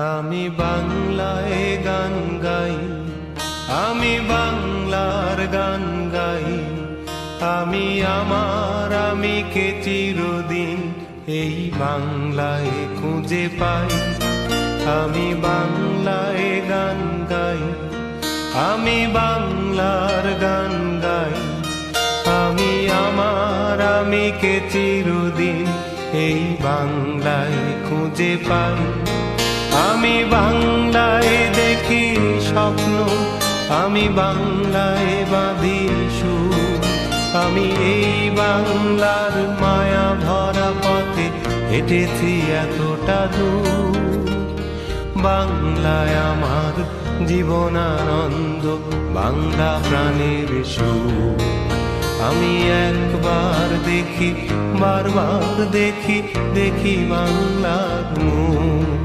আমি বাংলায় গান গাই, আমি বাংলার গান গাই। আমি আমার আমিকে চিরদিন এই বাংলায় খুঁজে পাই। আমি বাংলায় গান গাই, আমি বাংলার গান গাই। আমি আমার আমিকে চিরদিন এই বাংলায় খুঁজে পাই। আমি বাংলায় দেখি স্বপ্ন, আমি বাংলায় বাঁধি সুর। আমি এই বাংলার মায়া ভরা পথে হেঁটেছি এতটা দূর। বাংলায় আমার জীবনানন্দ, বাংলা প্রাণের সুর। আমি একবার দেখি, বারবার দেখি, দেখি বাংলার মুখ।